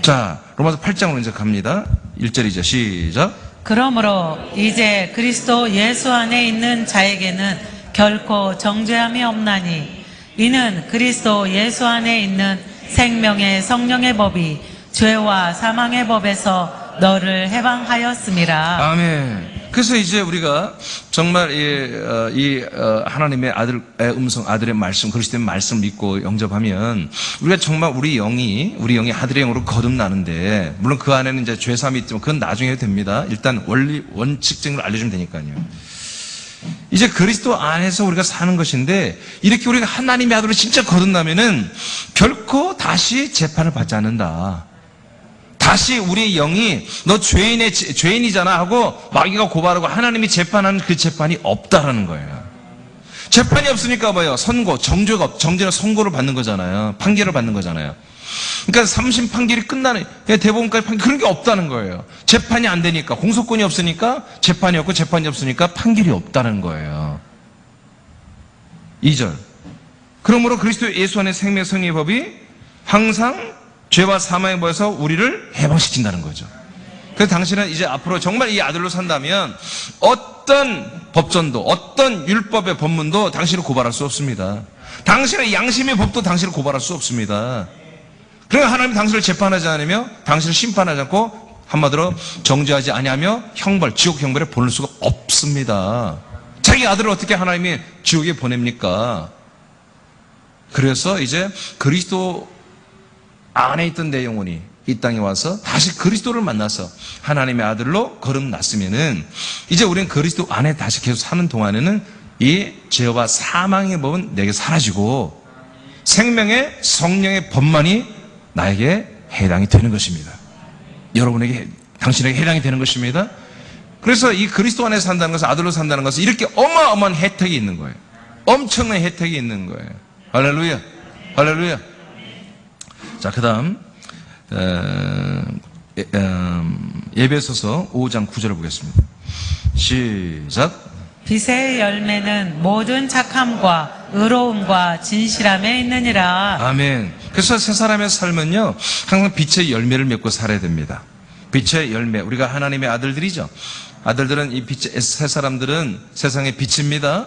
자, 로마서 8장으로 이제 갑니다. 1절이죠. 시작. 그러므로 이제 그리스도 예수 안에 있는 자에게는 결코 정죄함이 없나니 이는 그리스도 예수 안에 있는 생명의 성령의 법이 죄와 사망의 법에서 너를 해방하였음이라. 아멘. 그래서 이제 우리가 정말 하나님의 아들의 음성, 아들의 말씀, 그리스도의 말씀을 믿고 영접하면 우리가 정말 우리 영이 아들의 영으로 거듭나는데, 물론 그 안에는 이제 죄사함이 있지만 그건 나중에 해도 됩니다. 일단 원칙적인 걸 알려주면 되니까요. 이제 그리스도 안에서 우리가 사는 것인데, 이렇게 우리가 하나님의 아들로 진짜 거듭나면은 결코 다시 재판을 받지 않는다. 다시 우리의 영이 너 죄인이잖아 하고 마귀가 고발하고 하나님이 재판하는 그 재판이 없다라는 거예요. 재판이 없으니까 뭐예요? 정죄는 선고를 받는 거잖아요. 판결을 받는 거잖아요. 그러니까 3심 판결이 끝나는, 대법원까지 판결, 그런 게 없다는 거예요. 재판이 안 되니까, 공소권이 없으니까 재판이 없고, 재판이 없으니까 판결이 없다는 거예요. 2절. 그러므로 그리스도 예수 안의 생명의 성령의 법이 항상 죄와 사망의 법에서 우리를 해방시킨다는 거죠. 그래서 당신은 이제 앞으로 정말 이 아들로 산다면 어떤 법전도, 어떤 율법의 법문도 당신을 고발할 수 없습니다. 당신의 양심의 법도 당신을 고발할 수 없습니다. 그러니까 하나님이 당신을 재판하지 않으며 당신을 심판하지 않고 한마디로 정죄하지 아니하며 지옥 형벌에 보낼 수가 없습니다. 자기 아들을 어떻게 하나님이 지옥에 보냅니까? 그래서 이제 그리스도 안에 있던 내 영혼이 이 땅에 와서 다시 그리스도를 만나서 하나님의 아들로 거듭났으면은 이제 우리는 그리스도 안에 다시 계속 사는 동안에는 이 죄와 사망의 법은 내게 사라지고 생명의 성령의 법만이 나에게 해당이 되는 것입니다. 당신에게 해당이 되는 것입니다. 그래서 이 그리스도 안에 산다는 것은, 아들로 산다는 것은 이렇게 어마어마한 혜택이 있는 거예요. 엄청난 혜택이 있는 거예요. 할렐루야. 할렐루야. 자, 그 다음 에베소서 5장 9절을 보겠습니다. 시작. 빛의 열매는 모든 착함과 의로움과 진실함에 있느니라. 아멘. 그래서 새 사람의 삶은요, 항상 빛의 열매를 맺고 살아야 됩니다. 빛의 열매, 우리가 하나님의 아들들이죠. 아들들은 이 빛의 새 사람들은 세상의 빛입니다.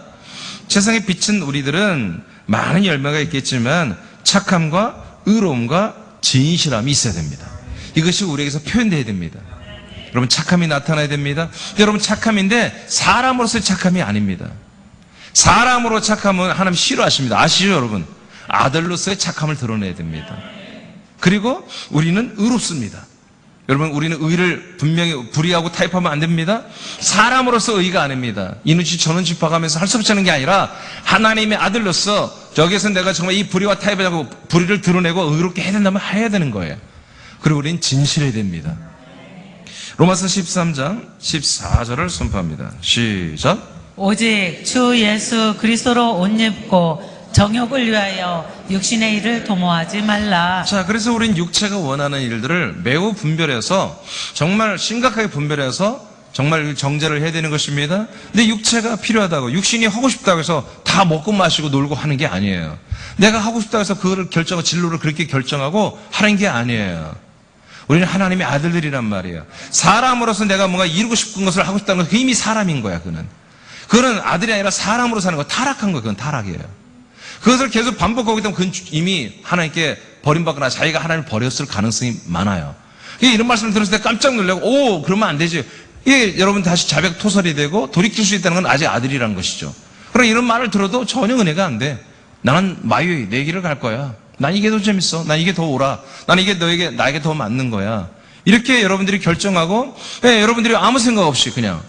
세상의 빛은 우리들은 많은 열매가 있겠지만 착함과 의로움과 진실함이 있어야 됩니다. 이것이 우리에게서 표현되어야 됩니다. 여러분, 착함이 나타나야 됩니다. 여러분, 착함인데 사람으로서의 착함이 아닙니다. 사람으로 착함은 하나님 싫어하십니다. 아시죠, 여러분? 아들로서의 착함을 드러내야 됩니다. 그리고 우리는 의롭습니다. 여러분, 우리는 의를 분명히 불의하고 타협하면 안 됩니다. 사람으로서 의가 아닙니다. 이눈치 저눈치 봐가면서 할 수 없지 않은 게 아니라 하나님의 아들로서 여기서 내가 정말 이 불의와 타협하고 불의를 드러내고 의롭게 해야 된다면 해야 되는 거예요. 그리고 우리는 진실해야 됩니다. 로마서 13장 14절을 선포합니다. 시작. 오직 주 예수 그리스도로 옷 입고 정욕을 위하여 육신의 일을 도모하지 말라. 자, 그래서 우린 육체가 원하는 일들을 매우 분별해서, 정말 심각하게 분별해서 정말 정죄를 해야 되는 것입니다. 근데 육체가 필요하다고, 육신이 하고 싶다고 해서 다 먹고 마시고 놀고 하는 게 아니에요. 내가 하고 싶다고 해서 그거를 진로를 그렇게 결정하고 하는 게 아니에요. 우리는 하나님의 아들들이란 말이에요. 사람으로서 내가 뭔가 이루고 싶은 것을 하고 싶다는 건 이미 사람인 거야, 그거는 아들이 아니라 사람으로 사는 거, 타락한 거, 그건 타락이에요. 그것을 계속 반복하고 있다면 그건 이미 하나님께 버림받거나 자기가 하나님을 버렸을 가능성이 많아요. 이런 말씀을 들었을 때 깜짝 놀라고, 오, 그러면 안 되지. 이게 여러분 다시 자백 토설이 되고 돌이킬 수 있다는 건 아직 아들이라는 것이죠. 그럼 이런 말을 들어도 전혀 은혜가 안 돼. 나는 마유이, 내 길을 갈 거야. 난 이게 더 재밌어. 난 이게 더 옳아. 난 이게 나에게 더 맞는 거야. 이렇게 여러분들이 결정하고, 여러분들이 아무 생각 없이 그냥,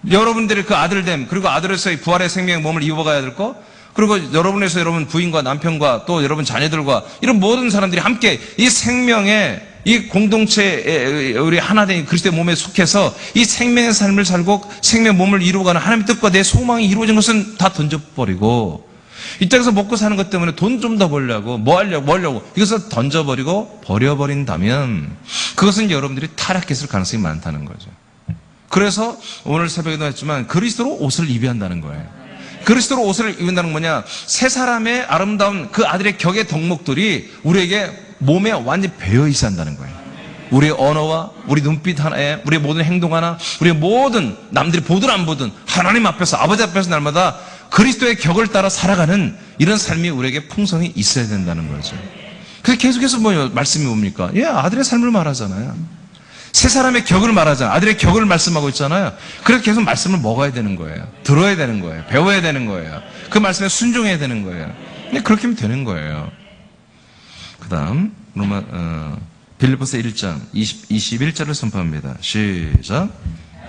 여러분들이 그 아들됨, 그리고 아들에서의 부활의 생명의 몸을 입어가야 될 거, 그리고 여러분에서 여러분 부인과 남편과 또 여러분 자녀들과 이런 모든 사람들이 함께 이 생명의 이 공동체에 우리 하나된 그리스도의 몸에 속해서 이 생명의 삶을 살고 생명의 몸을 이루어가는 하나님의 뜻과 내 소망이 이루어진 것은 다 던져버리고 이 땅에서 먹고 사는 것 때문에 돈 좀 더 벌려고 뭐 하려고 이것을 던져버리고 버려버린다면 그것은 여러분들이 타락했을 가능성이 많다는 거죠. 그래서 오늘 새벽에도 했지만 그리스도로 옷을 입어야 한다는 거예요. 그리스도로 옷을 입는다는 건 뭐냐? 새 사람의 아름다운 그 아들의 격의 덕목들이 우리에게 몸에 완전히 배어 있어야 한다는 거예요. 우리의 언어와 우리 눈빛 하나에 우리의 모든 행동 하나, 우리의 모든 남들이 보든 안 보든 하나님 앞에서 아버지 앞에서 날마다 그리스도의 격을 따라 살아가는 이런 삶이 우리에게 풍성히 있어야 된다는 거죠. 그래서 계속해서 말씀이 뭡니까? 아들의 삶을 말하잖아요. 새 사람의 격을 말하잖아요. 아들의 격을 말씀하고 있잖아요. 그래서 계속 말씀을 먹어야 되는 거예요. 들어야 되는 거예요. 배워야 되는 거예요. 그 말씀에 순종해야 되는 거예요. 그렇게 하면 되는 거예요. 그 다음 빌립보서 1장 21절을 선포합니다. 시작.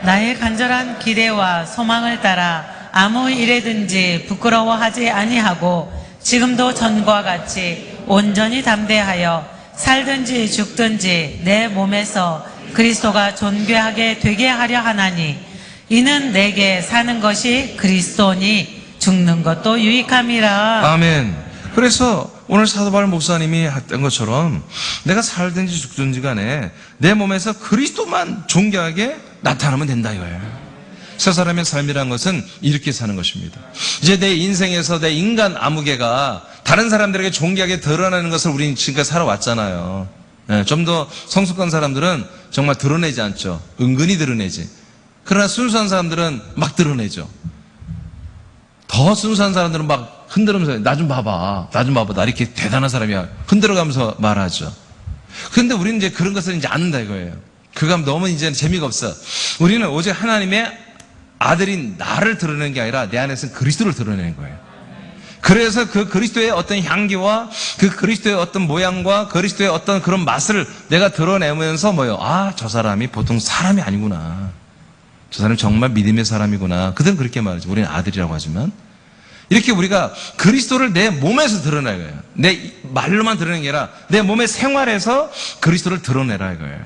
나의 간절한 기대와 소망을 따라 아무 일에든지 부끄러워하지 아니하고 지금도 전과 같이 온전히 담대하여 살든지 죽든지 내 몸에서 그리스도가 존귀하게 되게 하려 하나니 이는 내게 사는 것이 그리스도니 죽는 것도 유익함이라. 아멘. 그래서 오늘 사도 바울 목사님이 했던 것처럼 내가 살든지 죽든지 간에 내 몸에서 그리스도만 존귀하게 나타나면 된다 이거예요. 새 사람의 삶이라는 것은 이렇게 사는 것입니다. 이제 내 인생에서 내 인간 아무개가 다른 사람들에게 존귀하게 드러나는 것을 우리는 지금까지 살아왔잖아요. 좀 더 성숙한 사람들은 정말 드러내지 않죠. 은근히 드러내지. 그러나 순수한 사람들은 막 드러내죠. 더 순수한 사람들은 막 흔들면서 나 좀 봐봐. 나 이렇게 대단한 사람이야. 흔들어가면서 말하죠. 그런데 우리는 이제 그런 것을 이제 않는다 이거예요. 그거 하면 너무 이제 재미가 없어. 우리는 오직 하나님의 아들인 나를 드러내는 게 아니라 내 안에서는 그리스도를 드러내는 거예요. 그래서 그 그리스도의 어떤 향기와 그 그리스도의 어떤 모양과 그리스도의 어떤 그런 맛을 내가 드러내면서 저 사람이 보통 사람이 아니구나. 저 사람이 정말 믿음의 사람이구나. 그들은 그렇게 말하죠. 우리는 아들이라고 하지만. 이렇게 우리가 그리스도를 내 몸에서 드러내야 해요. 내 말로만 드러내는 게 아니라 내 몸의 생활에서 그리스도를 드러내라 이거예요.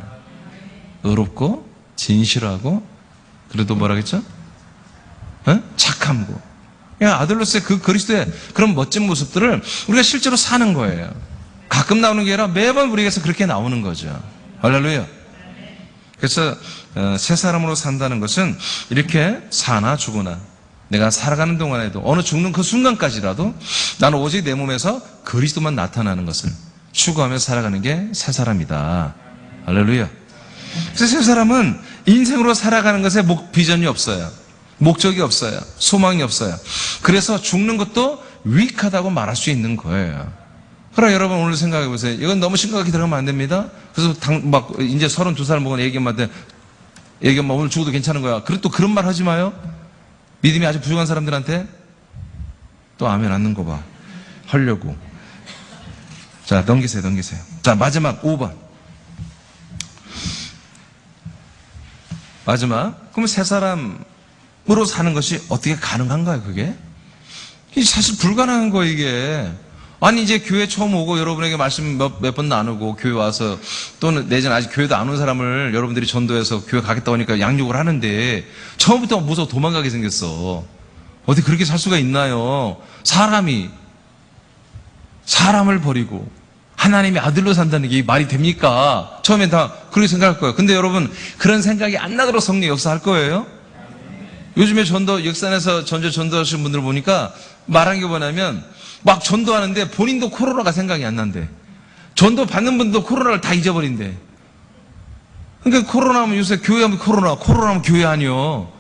의롭고 진실하고 그래도 뭐라겠죠? 착함고. 아들로서의 그 그리스도의 그런 멋진 모습들을 우리가 실제로 사는 거예요. 가끔 나오는 게 아니라 매번 우리에게서 그렇게 나오는 거죠. 할렐루야. 그래서 새 사람으로 산다는 것은 이렇게 사나 죽으나 내가 살아가는 동안에도 어느 죽는 그 순간까지라도 나는 오직 내 몸에서 그리스도만 나타나는 것을 추구하며 살아가는 게 새 사람이다. 할렐루야. 그래서 새 사람은 인생으로 살아가는 것에 비전이 없어요. 목적이 없어요. 소망이 없어요. 그래서 죽는 것도 유익하다고 말할 수 있는 거예요. 그러나 여러분 오늘 생각해 보세요. 이건 너무 심각하게 들어가면 안 됩니다. 그래서 이제 32살 먹은 애기 엄마한테 애기 엄마 오늘 죽어도 괜찮은 거야. 또 그런 말 하지 마요. 믿음이 아주 부족한 사람들한테 또 아멘 않는 거 봐. 하려고. 자, 넘기세요. 자, 마지막 5번. 마지막. 그럼 새 사람으로 사는 것이 어떻게 가능한가요, 그게? 이게 사실 불가능한 거예요, 이게. 아니, 이제 교회 처음 오고 여러분에게 말씀 몇 번 나누고 교회 와서 또는 내지는 아직 교회도 안 온 사람을 여러분들이 전도해서 교회 가겠다고 하니까 양육을 하는데 처음부터 무서워 도망가게 생겼어. 어디 그렇게 살 수가 있나요? 사람을 버리고 하나님의 아들로 산다는 게 말이 됩니까? 처음엔 다 그렇게 생각할 거예요. 근데 여러분 그런 생각이 안 나도록 성령 역사할 거예요. 요즘에 역산에서 전도하시는 분들 보니까 말한 게 뭐냐면 막 전도하는데 본인도 코로나가 생각이 안 난대. 전도 받는 분도 코로나를 다 잊어버린대. 그러니까 코로나 하면 요새 교회하면 코로나 하면 교회 아니요.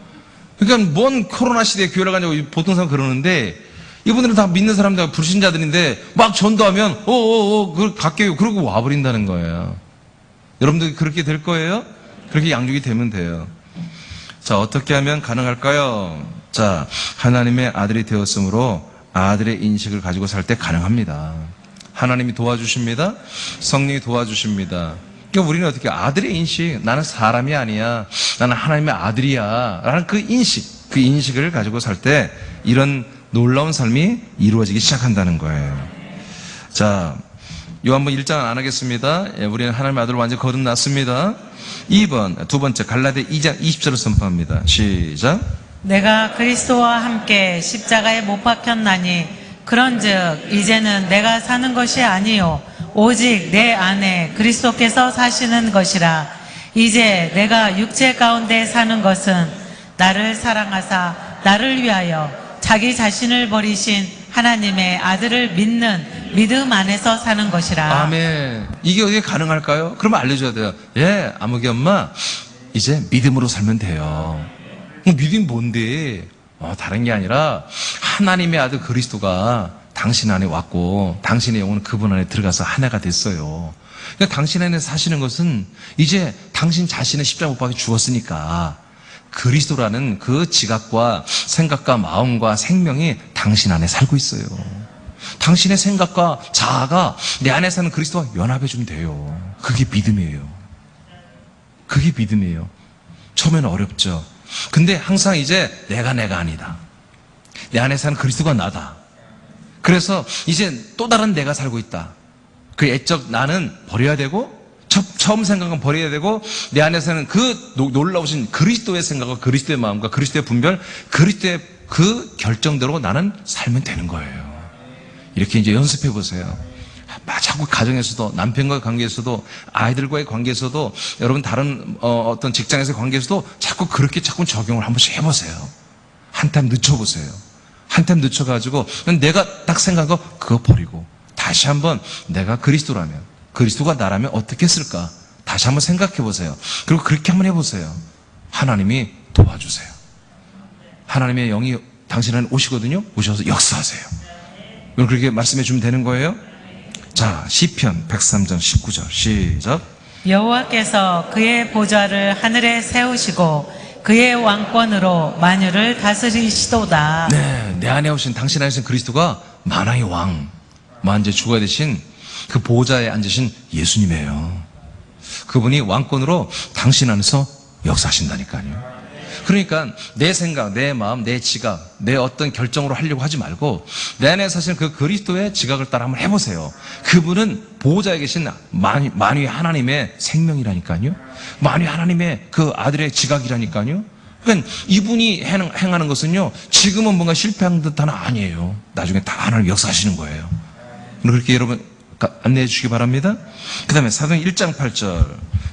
그러니까 뭔 코로나 시대에 교회를 가냐고 보통 사람 그러는데 이분들은 다 믿는 사람들, 불신자들인데 막 전도하면 그걸 갈게요. 그러고 와버린다는 거예요. 여러분들 그렇게 될 거예요? 그렇게 양육이 되면 돼요. 자, 어떻게 하면 가능할까요? 자, 하나님의 아들이 되었으므로 아들의 인식을 가지고 살 때 가능합니다. 하나님이 도와주십니다. 성령이 도와주십니다. 그러니까 우리는 어떻게 아들의 인식, 나는 사람이 아니야, 나는 하나님의 아들이야 라는 그 인식을 가지고 살 때 이런 놀라운 삶이 이루어지기 시작한다는 거예요. 자, 요한복음 1장은 안 하겠습니다. 예, 우리는 하나님의 아들을 완전히 거듭났습니다. 2번, 두 번째 갈라디아 2장 20절을 선포합니다. 시작. 내가 그리스도와 함께 십자가에 못 박혔나니 그런즉 이제는 내가 사는 것이 아니요 오직 내 안에 그리스도께서 사시는 것이라. 이제 내가 육체 가운데 사는 것은 나를 사랑하사 나를 위하여 자기 자신을 버리신 하나님의 아들을 믿는 믿음 안에서 사는 것이라. 아멘. 이게 어떻게 가능할까요? 그러면 알려줘야 돼요. 예, 아무개 엄마, 이제 믿음으로 살면 돼요. 믿음이 뭔데? 다른 게 아니라 하나님의 아들 그리스도가 당신 안에 왔고 당신의 영혼은 그분 안에 들어가서 하나가 됐어요. 그러니까 당신 안에 사시는 것은 이제 당신 자신의 십자가 못 박혀 죽었으니까 그리스도라는 그 지각과 생각과 마음과 생명이 당신 안에 살고 있어요. 당신의 생각과 자아가 내 안에 사는 그리스도와 연합해 주면 돼요. 그게 믿음이에요. 그게 믿음이에요. 처음에는 어렵죠. 근데 항상 이제 내가 아니다. 내 안에 사는 그리스도가 나다. 그래서 이제 또 다른 내가 살고 있다. 그 애적 나는 버려야 되고 처음 생각은 버려야 되고 내 안에서는 그 놀라우신 그리스도의 생각과 그리스도의 마음과 그리스도의 분별, 그리스도의 그 결정대로 나는 살면 되는 거예요. 이렇게 이제 연습해 보세요. 자꾸 가정에서도, 남편과의 관계에서도, 아이들과의 관계에서도, 여러분 다른 어떤 직장에서의 관계에서도 자꾸 그렇게 자꾸 적용을 한 번씩 해보세요. 한 템 늦춰보세요. 한 템 늦춰가지고 내가 딱 생각한 거 그거 버리고 다시 한번 내가 그리스도라면, 그리스도가 나라면 어떻게 했을까? 다시 한번 생각해 보세요. 그리고 그렇게 한번 해보세요. 하나님이 도와주세요. 하나님의 영이 당신 안에 오시거든요. 오셔서 역사하세요. 여러분 그렇게 말씀해 주면 되는 거예요. 자, 시편 103장 19절 시작. 여호와께서 그의 보좌를 하늘에 세우시고 그의 왕권으로 만유를 다스리시도다. 네, 내 안에 오신 당신 안에 오신 그리스도가 만왕의 왕, 만재 주가 되신 그 보좌에 앉으신 예수님이에요. 그분이 왕권으로 당신 안에서 역사하신다니까요. 그러니까 내 생각, 내 마음, 내 지각, 내 어떤 결정으로 하려고 하지 말고 내 안에 사실 그 그리스도의 지각을 따라 한번 해보세요. 그분은 보호자에 계신 만유의 하나님의 생명이라니까요. 만유의 하나님의 그 아들의 지각이라니까요. 그러니까 이분이 행하는 것은요, 지금은 뭔가 실패한 듯한 아니에요. 나중에 다 하나님 역사하시는 거예요. 그렇게 여러분 안내해 주시기 바랍니다. 그 다음에 사도행 1장 8절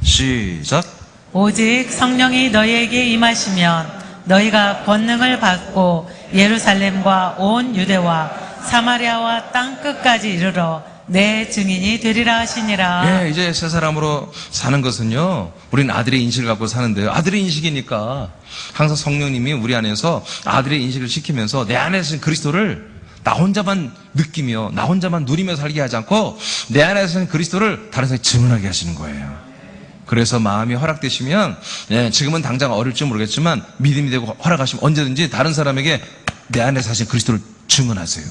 시작. 오직 성령이 너희에게 임하시면 너희가 권능을 받고 예루살렘과 온 유대와 사마리아와 땅 끝까지 이르러 내 증인이 되리라 하시니라. 예, 이제 새 사람으로 사는 것은요, 우리는 아들의 인식을 갖고 사는데요. 아들의 인식이니까 항상 성령님이 우리 안에서 아들의 인식을 시키면서 내 안에 있는 그리스도를 나 혼자만 느끼며 나 혼자만 누리며 살게 하지 않고 내 안에 있는 그리스도를 다른 사람이 증언하게 하시는 거예요. 그래서 마음이 허락되시면, 예, 지금은 당장 어릴지 모르겠지만 믿음이 되고 허락하시면 언제든지 다른 사람에게 내 안에 사신 그리스도를 증언하세요.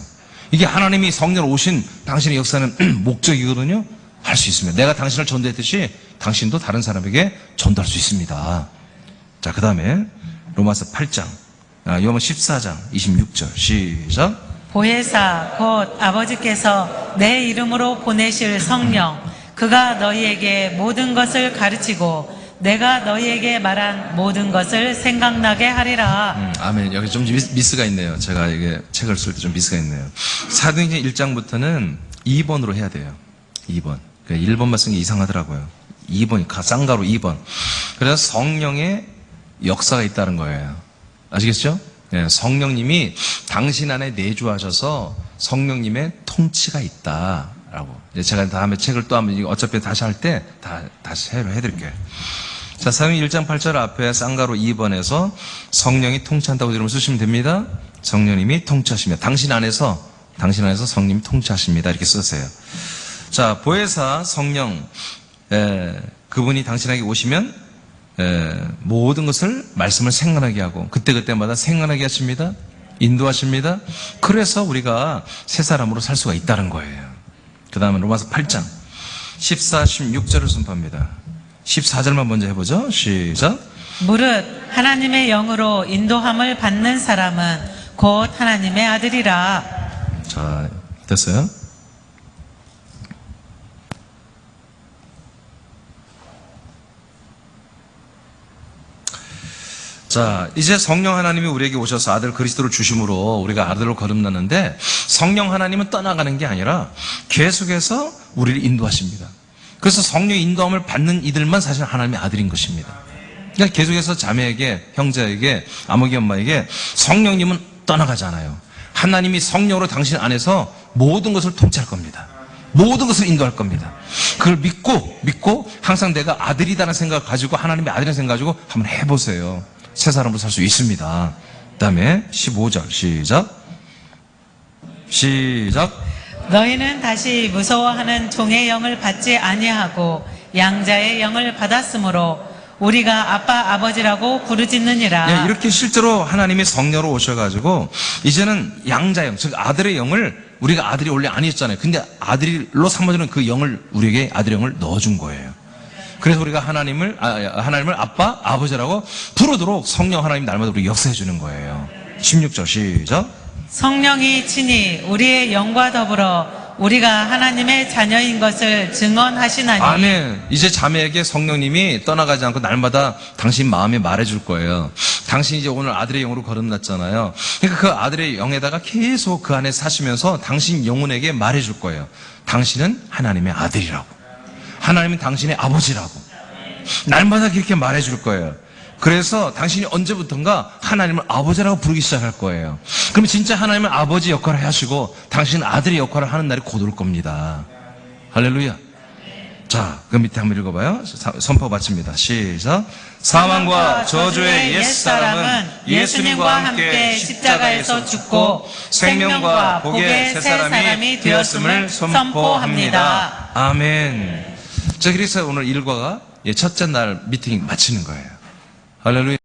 이게 하나님이 성령 오신 당신의 역사는 목적이거든요. 할 수 있습니다. 내가 당신을 전도했듯이 당신도 다른 사람에게 전도할 수 있습니다. 자, 그 다음에 로마서 8장, 요한복음 14장 26절 시작. 보혜사 곧 아버지께서 내 이름으로 보내실 성령 그가 너희에게 모든 것을 가르치고 내가 너희에게 말한 모든 것을 생각나게 하리라. 아멘. 여기 좀 미스가 있네요. 제가 이게 책을 쓸 때 좀 미스가 있네요. 사도행전 1장부터는 2번으로 해야 돼요. 2번. 1번만 쓴 게 이상하더라고요. 2번, 쌍가로 2번. 그래서 성령의 역사가 있다는 거예요. 아시겠죠? 네, 성령님이 당신 안에 내주하셔서 성령님의 통치가 있다라고. 제가 다음에 책을 또 한번 어차피 다시 할 때 다시 해드릴게요. 자, 사도행전 1장 8절 앞에 쌍가로 2번에서 성령이 통치한다고 이름 쓰시면 됩니다. 성령님이 통치하시며 당신 안에서 성령님이 통치하십니다. 이렇게 쓰세요. 자, 보혜사 성령 그분이 당신에게 오시면 모든 것을 말씀을 생각나게 하고 그때그때마다 생각나게 하십니다. 인도하십니다. 그래서 우리가 새 사람으로 살 수가 있다는 거예요. 그 다음에 로마서 8장 14, 16절을 선포합니다. 14절만 먼저 해보죠. 시작. 무릇 하나님의 영으로 인도함을 받는 사람은 곧 하나님의 아들이라. 자, 됐어요? 자, 이제 성령 하나님이 우리에게 오셔서 아들 그리스도를 주심으로 우리가 아들로 거듭났는데 성령 하나님은 떠나가는 게 아니라 계속해서 우리를 인도하십니다. 그래서 성령의 인도함을 받는 이들만 사실 하나님의 아들인 것입니다. 그러니까 계속해서 자매에게, 형제에게, 아무개 엄마에게 성령님은 떠나가잖아요. 하나님이 성령으로 당신 안에서 모든 것을 통치할 겁니다. 모든 것을 인도할 겁니다. 그걸 믿고 항상 내가 아들이다라는 생각을 가지고 하나님의 아들이라는 생각을 가지고 한번 해보세요. 새 사람으로 살 수 있습니다. 그 다음에 15절 시작. 너희는 다시 무서워하는 종의 영을 받지 아니하고 양자의 영을 받았으므로 우리가 아빠 아버지라고 부르짖느니라. 이렇게 실제로 하나님이 성령으로 오셔가지고 이제는 양자의 영, 즉 아들의 영을 우리가 아들이 원래 아니었잖아요. 근데 아들로 삼아주는 그 영을 우리에게 아들의 영을 넣어준 거예요. 그래서 우리가 하나님을 아빠, 아버지라고 부르도록 성령 하나님 날마다 우리 역사해 주는 거예요. 16절 시작. 성령이 친히 우리의 영과 더불어 우리가 하나님의 자녀인 것을 증언하시나니. 아멘. 이제 자매에게 성령님이 떠나가지 않고 날마다 당신 마음에 말해줄 거예요. 당신이 이제 오늘 아들의 영으로 거듭났잖아요. 그러니까 그 아들의 영에다가 계속 그 안에 사시면서 당신 영혼에게 말해줄 거예요. 당신은 하나님의 아들이라고. 하나님은 당신의 아버지라고. 날마다 그렇게 말해줄 거예요. 그래서 당신이 언제부턴가 하나님을 아버지라고 부르기 시작할 거예요. 그럼 진짜 하나님은 아버지 역할을 하시고 당신은 아들의 역할을 하는 날이 곧 올 겁니다. 할렐루야. 자, 그 밑에 한번 읽어봐요. 선포 마칩니다. 시작. 사망과 저주의 옛사람은 예수님과 함께 십자가에서 죽고 생명과 복의 새 사람이 되었음을 선포합니다. 아멘. 자, 그래서 오늘 일과가 첫째 날 미팅 마치는 거예요. 할렐루야.